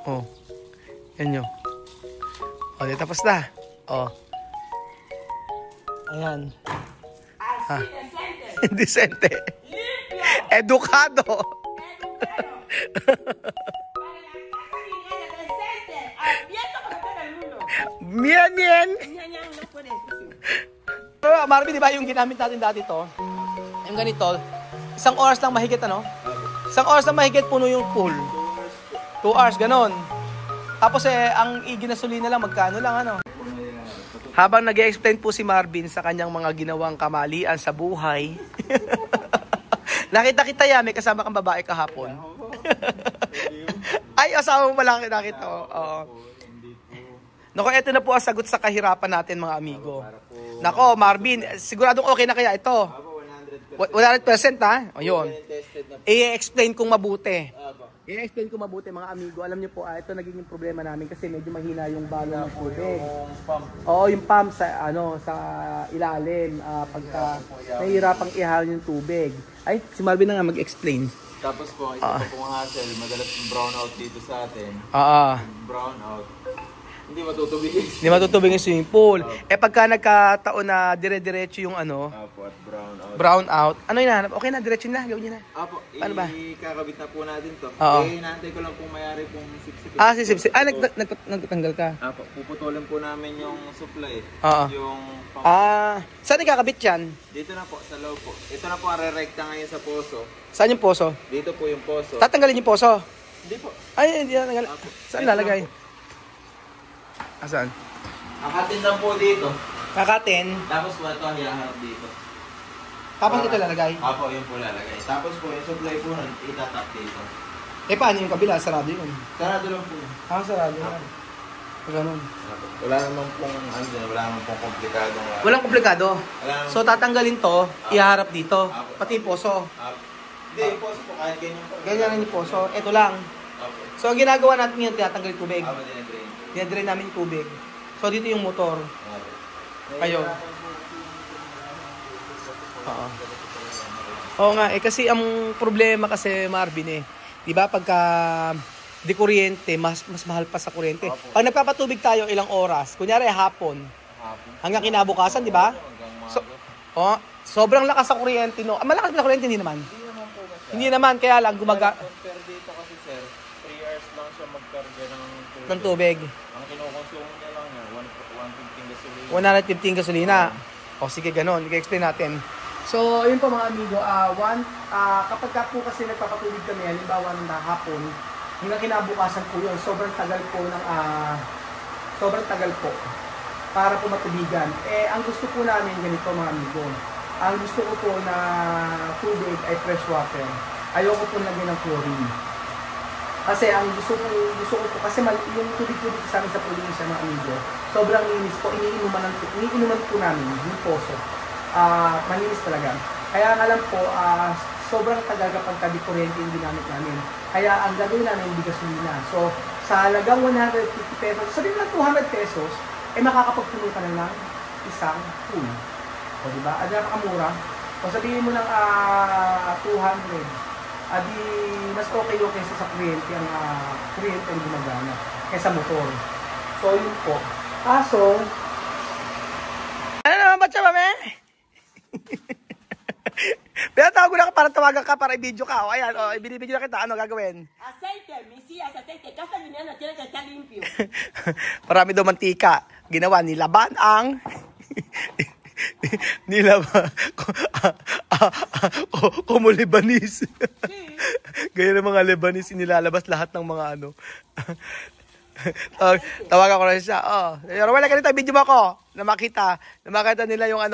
Oh. Yan nyo. O, di tapos na. O. Ayan. Ha. Decente. Edukado. Mien, mien. Pero Marvin, di ba yung ginamit natin dati to? Yung ganito, 1 oras lang mahigit, ano? 1 oras lang mahigit puno yung pool. 2 hours, ganon. Tapos ang iginasolina lang, magkano lang, ano? Habang nag-explain po si Marvin sa kanyang mga ginawang kamalian sa buhay. Nakita kita yan, may kasama kang babae kahapon. Ay, asawa mo pala nakita. Oo. Nako, ito na po ang sagot sa kahirapan natin, mga amigo. Nako, Marvin, siguradong okay na kaya ito? 100% ha? O yun. I-explain kong mabuti. I-explain ko mabuti, mga amigo. Alam niyo po, ito naging problema namin kasi medyo mahina yung balon ng tubig. Oo, yung pump sa sa ilalim, pagka nahihirapang ihalin yung tubig. Ay, si Marvin na nga mag-explain. Tapos po, ito po pong hassle, madalas yung brownout dito sa atin. Brownout. Hindi matutubig. Hindi matutubig yung swimming pool. Pagka nagkataon na dire-diretso yung Apo, at brown out. Ano yun? Okay na, diretso na. Gawin niyo na. Apo, paano ba? Ikakabit na po natin to. Inaantay ko lang pong mayari pong sipsip. Sipsip. Nagtatanggal ka. Apo, puputulin po namin yung supply. Yung saan ikakabit yan? Dito na po, sa loob po. Ito na po ang re-recta ngayon sa poso. Saan yung poso? Dito po yung poso. Tatanggalin yung poso? Hindi po. Ay, hindi na tanggal. Saan lalagay? Saan? Kakatin lang po dito. Kakatin? Tapos po ito ang hiyaharap dito. Tapos ito lalagay? Apo, yun po lalagay. Tapos po yung supply po nun, itatap dito. Paano yung kabila? Sarado yun? Sarado lang po. Sarado yan. Ganun. Wala naman pong, wala naman pong komplikado. Walang komplikado? So tatanggalin to, iharap dito. Pati yung poso? Hindi, yung poso po kahit ganyan po. Ganyan yung poso. Ito lang. So ang ginagawa natin ngayon, tinatanggal yung tubig. Dinadrain namin yung tubig. So dito yung motor. Kayo. Oo nga, kasi ang problema kasi, Marvin, di ba, pagka di kuryente, mas mahal pa sa kuryente. Pag nagpapatubig tayo ilang oras, kunyari hapon, hanggang kinabukasan, di ba? Sobrang lakas sa kuryente, no? Malakas na kuryente, hindi naman. Hindi naman, kaya lang compare dito kasi, sir, 3 hours lang siya magkarga ng tubig. Ang kinukonsumo niya lang niya, 115 gasolina. 115 gasolina. O sige, ganun. I-explain natin. So, ayun po mga amigo. Kapag ka po kasi nagpapatubig kami, halimbawa na hapon, hanggang kinabukasan po yun, sobrang tagal po para po matubigan. Ang gusto po namin ganito, mga amigo. Ang gusto ko po na tubig ay fresh water. Ayoko po lagyan ng chlorine. Kasi ang gusto ko po kasi yung tubig po dito sa amin sa probinsya, mga amigo, sobrang linis po. Iniinuman po namin yung poso. Malinis talaga. Kaya nga lang po, sobrang tagal kapag di kuryente yung ginamit namin. Kaya ang gagawin namin, hindi gasolina. So, sa halagang 150 pesos, sabihin lang 200 pesos, makakapagpuno ka na ng isang pool. O diba? Napakamura. O sabihin mo ng 200. Di mas okay sa kuryente ang gumagana kaysa motor. So, yun po. Kaso, ano naman ba siya, mame? Pinatawag ko na ka para tawagan ka, para i-video ka. O, ayan, binibidyo na kita. Ano gagawin? Aceite, Mesias, aceite. Casa Guineana tiene que estar limpio. Marami daw mantika. Ginawa, nilaban ang... nilaban... Como Lebanese. Gaya ng mga Lebanese, inilalabas lahat ng mga ano. Tawagan ko na siya. Pero wala ganito, video mo ako na makita nila yung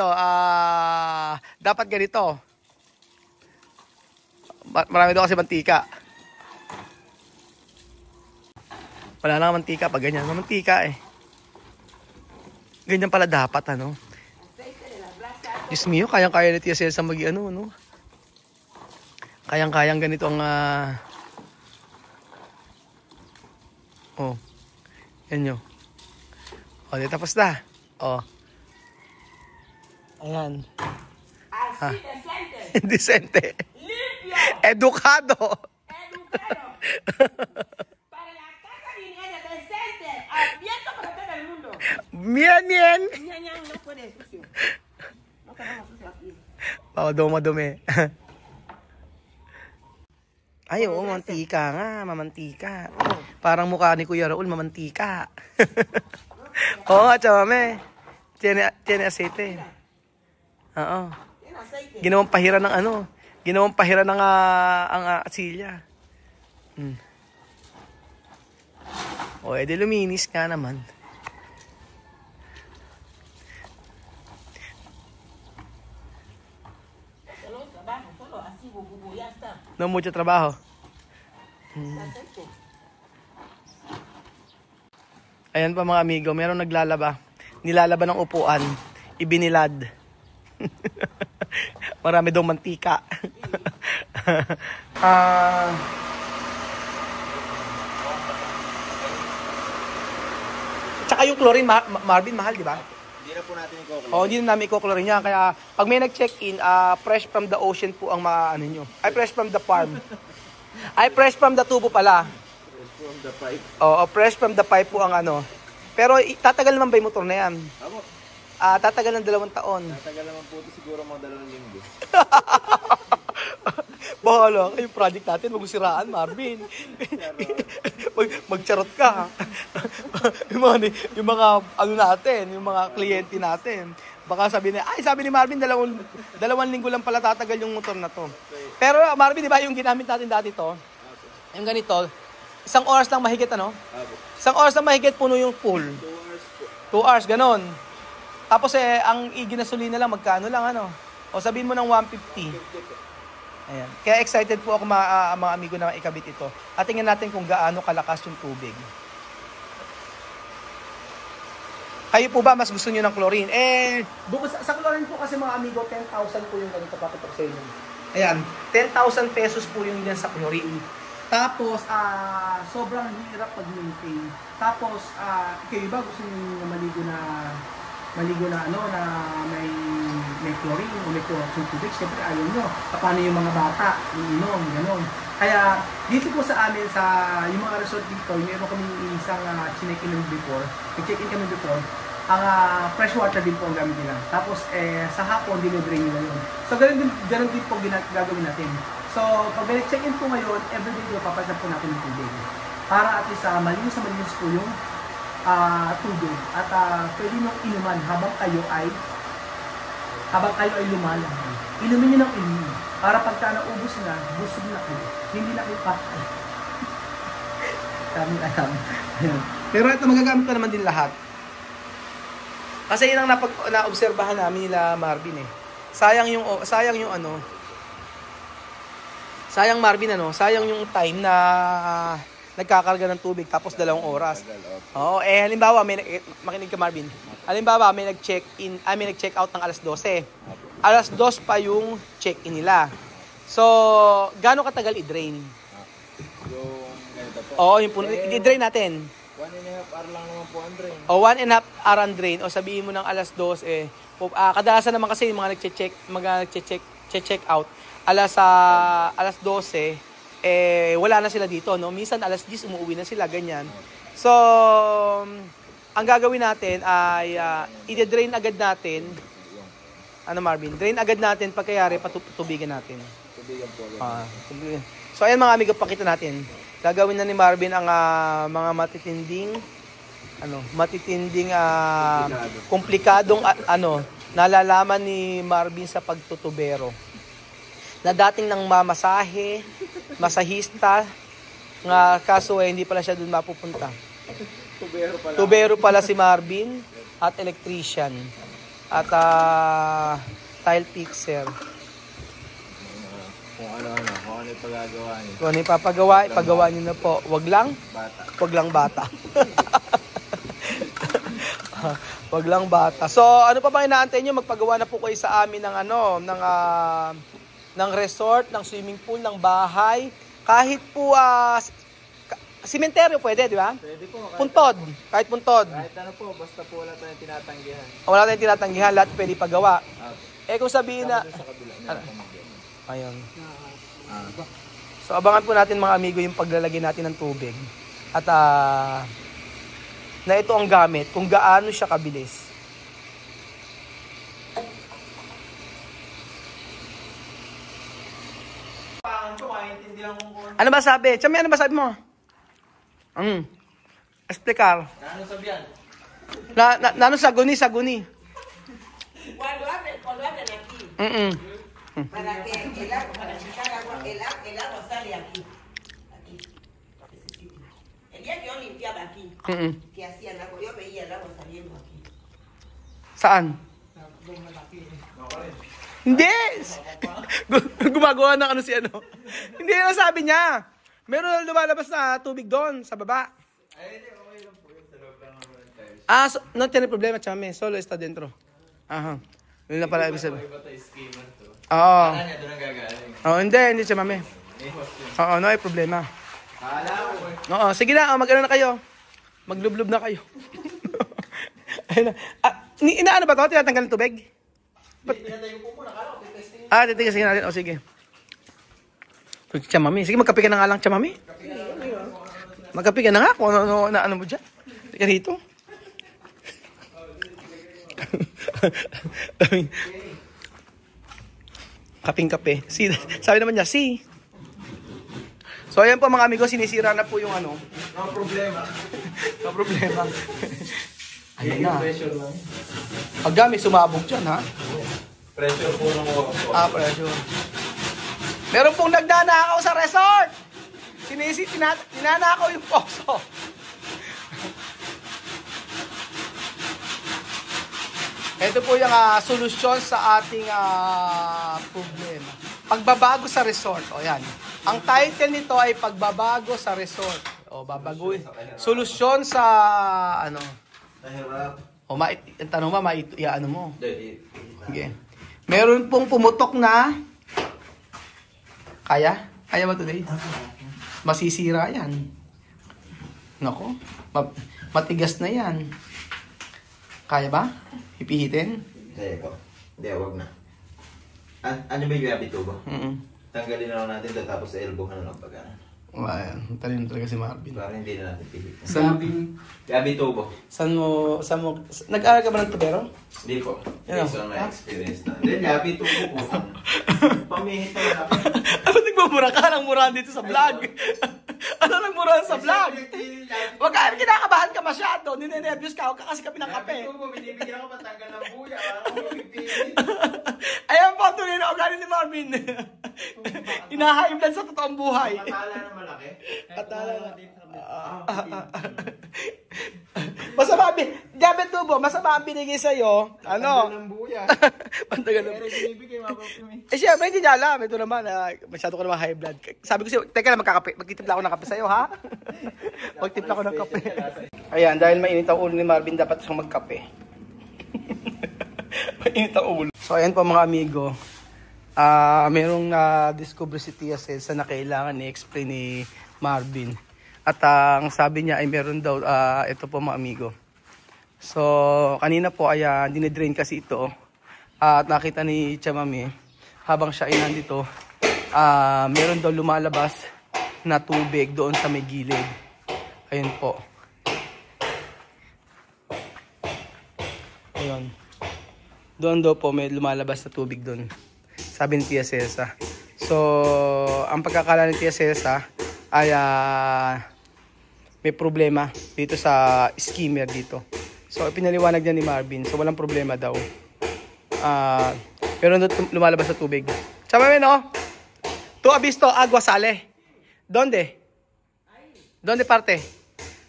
dapat ganito. Marami daw kasi mantika. Wala na mantika pag ganyan. Mantika ganyan pala dapat, ano. Diyos mio, kayang-kaya ni Tia Celsa no? Kayang-kayang ganito ang yan nyo. Di tapos na. Ayan. Decente. Edukado. Para la Casa Mien, mien! Niya, no puede, sucio. No queremos sucio aquí. Baka daw madumi. Ay, oo, mantika nga. Mamantika. Parang mukha ni Kuya Raul, mamantika. Oo nga, chamame. Tiene aceite. Oo. Ginawang pahira ng ano. Ginawang pahira ng ang silya. O, edi luminis ka naman. No mucho trabajo. Ayan pa mga amigo, meron naglalaba. Nilalaba ng upuan. Ibinilad. Marami daw mantika. Tsaka yung chlorine, Marvin, mahal, di ba? Hindi na po natin i-chlorine. Oo, hindi na namin i-chlorine yan. Kaya pag may nag-check-in, fresh from the ocean po ang ano nyo. Ay, fresh from the farm. Ay, fresh from the tubo pala. Fresh from the pipe. Oo, fresh from the pipe po ang ano. Pero tatagal naman ba yung motor na yan? Ako. Tatagal ng 2 taon. Tatagal naman po ito siguro mga 2 linggo. Bahala ka, yung project natin, magusiraan, Marvin. Magcharot ka. yung mga ano natin, yung mga kliyente natin. Baka sabi ni Marvin, 2 linggo lang pala tatagal yung motor na to. Pero Marvin, di ba yung ginamit natin dati to? Yung ganito, 1 oras lang mahigit, ano? 1 oras lang mahigit, puno yung pool. 2 hours po. 2 hours, ganon. Tapos ang iginasolina lang, magkano lang, ano? O sabihin mo ng 150. Ayan. Kaya excited po ako mga amigo na ikabit ito. At tingnan natin kung gaano kalakas yung tubig. Kayo po ba mas gusto niyo ng chlorine? Sa chlorine po kasi mga amigo, 10,000 po yung ganito pakita ko sa inyo. Ayan, 10,000 pesos po yung yan sa chlorine. Tapos, sobrang hirap pag-maintain. Tapos, kayo ba gusto niyo maligo na ano, na may chlorine o may chlorine tubig? Siyempre ayaw nyo. Paano yung mga bata, iinom, gano'n. Kaya, dito po sa amin, yung mga resort dito, meron kami isang check-in before. Check-in kami before. Ang fresh water din po ang gamit nila. Tapos, sa hapon, delivery nila yun. So, ganun din po gagawin natin. So, pag check-in po ngayon, everyday po, papalitan po natin yung tubig. Para at least malinis po yung tubig. At pwede nyo inuman habang kayo ay lumalangoy. Inumin nyo ng inumin. Para pagka naubos na, busog na kayo. Hindi na kayo patay. Kami alam. Pero ito, magagamit pa naman din lahat. Kasi yun ang naobserbahan namin nila Marvin eh. Sayang yung Marvin, sayang yung time na nagkakarga ng tubig tapos 2 oras. Oo, halimbawa makinig ka Marvin. Halimbawa may nag-check out ng alas 12. Alas 2 pa yung check-in nila. So, gaano katagal i-drain? Yung ganito po. Oo, yung i-drain natin. 1.5 hour lang naman po ang drain. O 1.5 hour ang drain. O sabihin mo ng alas 2 kadalasan naman kasi yung mga nag-check out alas 12 wala na sila dito, no? Minsan alas 10 umuwi na sila, ganyan. So, ang gagawin natin ay i-drain agad natin. Ano Marvin? Drain agad natin pagkayari patubigan natin. Tubigan po. Tubigan. So, ayan mga amigo, pakita natin. Gagawin na ni Marvin ang mga matitinding komplikadong nalalaman ni Marvin sa pagtutubero. Na dating nang mamasahe, masahista, nga kaso hindi pala siya doon mapupunta. Tubero pala si Marvin at electrician at tile fixer. Kung ano yung pagagawa niyo. Kung ano yung ipagawa niyo na po. Wag lang bata. Wag lang bata. So, ano pa bang inaantay niyo? Magpagawa na po kayo sa amin ng resort, ng swimming pool, ng bahay. Kahit po simenteryo pwede, di ba? Pwede po. Puntod. Kahit puntod. Kahit ano po, basta po wala tayong tinatanggihan. Wala tayong tinatanggihan, lahat pwede pagawa. Kung sabihin na... Sa kabila. Ayun. So, abangan po natin mga amigo yung paglalagay natin ng tubig. At na ito ang gamit kung gaano siya kabilis. Ano ba sabi? Chami, ano ba sabi mo? Explicar. Ano sabihan? Nano saguni. Cuando abren aquí. Para que para checar el agua sale aquí. Aquí. El día que yo limpiaba aquí, que hacían agua, yo veía el agua saliendo aquí. Saan? Hindi! Gumagawa ng ano si ano. Hindi yung sabi niya. Meron lumalabas na tubig doon, sa baba. Ay, hindi. Okay lang po yun. Sa loob lang ako ng tiles. No tiene problema, chame. Solo está dentro. Aha. Yun lang pala ibig sabihin. Iba tayo schema to. Oo. Kala niya doon ang gagaling. Hindi chame. Oo, no hay problema. Kala ko eh. Oo, sige na, mag-ano na kayo. Maglublob na kayo. Ayun na. Inaano ba to? Tinatanggal ng tubig? Tinatayo po muna. Kala ko, testing. Titigasin natin. O, sige. Chamami. Sige, magkape ka na nga lang, chamami. Magkape ka na nga kung ano mo dyan. Tika rito. Kaping-kape. Sabi naman niya, So, ayan po mga amigo, sinisira na po yung ano. No problema. No problema. Ayan na. Pressure lang. Pag may sumabog dyan, ha? Pressure po ng water. Pressure. Meron pong nagnanakaw sa resort. Tinanakaw yung poso. Ito po yung solusyon sa ating problema. Pagbabago sa resort. O yan. Ang title nito ay Pagbabago sa Resort. O babaguhin. Solusyon sa ano. Nahirap. O ang tanong mo, ano mo. Okay. Meron pong pumutok na Kaya ba today? Masisira yan. Nako, matigas na yan. Kaya ba? Ipihitin? Kaya po. Hindi, wag na. Ano ba yung yabi tubo? Tanggalin na lang natin ito tapos elbow ka na lang pag ano. Ayan, talino talaga si Marvin. Para hindi na natin pihitin. Yabi tubo. Saan mo, nag-aaral ka ba ng tubero? Hindi po. Yan Based on my experience na. Then, yabi tubo po. Pamihit na lang. Ano nagmumura ka? Anong murahan dito sa vlog? Ano nang murahan sa vlog? Wag ka, kinakabahan ka masyado. Ninenervyos ka, huwag ka kasi kape ng kape. Yabi tubo, binibigyan ako patanggal ng buya. Parang pipigilin. Ayan po, tuloy na ugali ni Marvin. Hinahaim lang sa totoong buhay. Matala na malaki. Atala na. Masama ang binigay sa'yo. Ano? Patanggal ng buya. Pantagal ng Pero binibigay mapapimi. syempre, hindi niya alam. Ito naman, masyado ko naman high blood. Sabi ko sa'yo, teka lang, magtitimpla ako ng kape sa'yo, ha? Magtimpla ako ng kape. Ayan, dahil mainit ang ulo ni Marvin, dapat siyang magkape. Mainit ang ulo. So, ayan po mga amigo. Merong discover si Tia Celsa na kailangan i-explain ni Marvin. At ang sabi niya ay meron daw, ito po mga amigo. So, kanina po ay dinidrain kasi ito. At nakita ni Chamami, habang siya ay nandito, meron daw lumalabas na tubig doon sa may gilid. Ayun po. Ayun. Doon daw po may lumalabas na tubig doon. Sabi ni Tia Celsa. So, ang pagkakala ni Tia Celsa ay may problema dito sa skimmer dito. So, pinaliwanag niya ni Marvin. So, walang problema daw. Pero lumalabas sa tubig. Sama no? Tu abisto agua sale. Donde? Donde parte?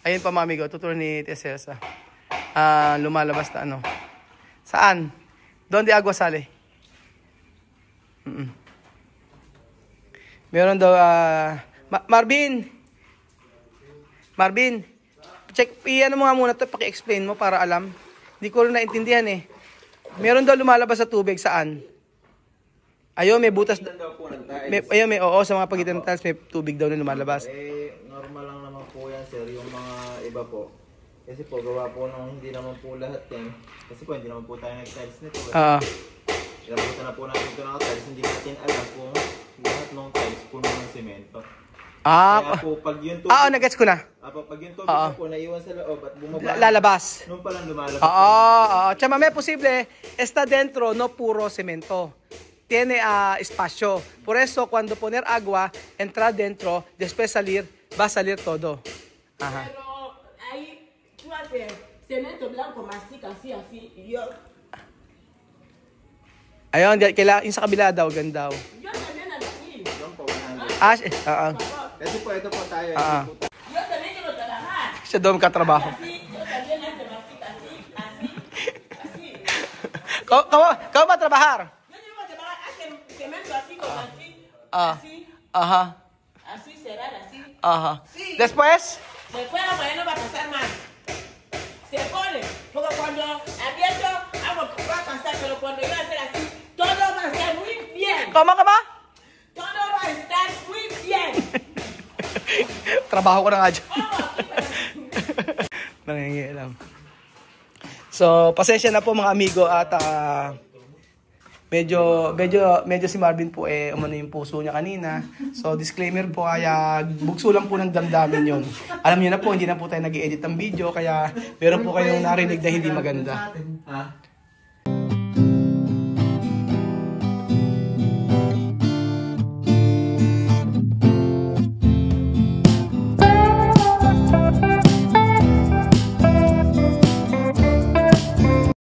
Ayun pa mga amigo. Tuturo ni Tia Celsa. Lumalabas na ano. Saan? Donde agua sale? Meron daw Marvin, check, ano mo nga muna to, paki-explain mo para alam. Hindi ko rin naintindihan eh. Meron daw lumalabas sa tubig, saan? Ayun, may butas. Oo, sa mga pagitan ng tiles, may tubig daw na lumalabas. Normal lang naman po yan, sir, yung mga iba po. Kasi po, gawa po nung hindi naman po lahat yan. Kasi po, hindi naman po tayo nag-tiles nito. Ilabutan na po natin ito ng tiles, hindi natin alam kung lahat ng tiles puno ng semento. Kaya po, pag yung tubig, nagets ko na. pag yung tubig na po naiwan sa loob at bumaba, Lalabas. nung palang lumalabas. Tsaka may posible, está dentro, no puro cemento. Tiene espacio. Por eso, cuando poner agua, entra dentro, después salir, va a salir todo. Ajá. Pero ahí tú haces cemento blanco, mastica así, y yo Ayun, yung sa kabila daw, ganda daw. también aquí. Doon po, 100. Kasi po, ito po tayo. Yo también quiero trabajar. Siya daw katrabaho. Así, yo también hago mastica así. Kau ba trabajar? Yo tengo que trabajar, hacer cemento así, con así, así, Ajá. así, cerrar así. Ajá. Sí. Después, Después la mañana no va a pasar más. Se pone, porque cuando abierto, va a pasar, pero cuando yo hacer así, todo va a estar muy bien. kama ka ba? Todo va a estar muy bien. Trabaho ko na nga dyan. Nangingialam. So, pasensya na po mga amigo at medyo si Marvin po umano yung puso niya kanina. So, disclaimer po, kaya bugso lang po ng damdamin yun. Alam niyo na po, hindi na po tayo nag-i-edit ng video, kaya meron po kayong narinig na hindi maganda.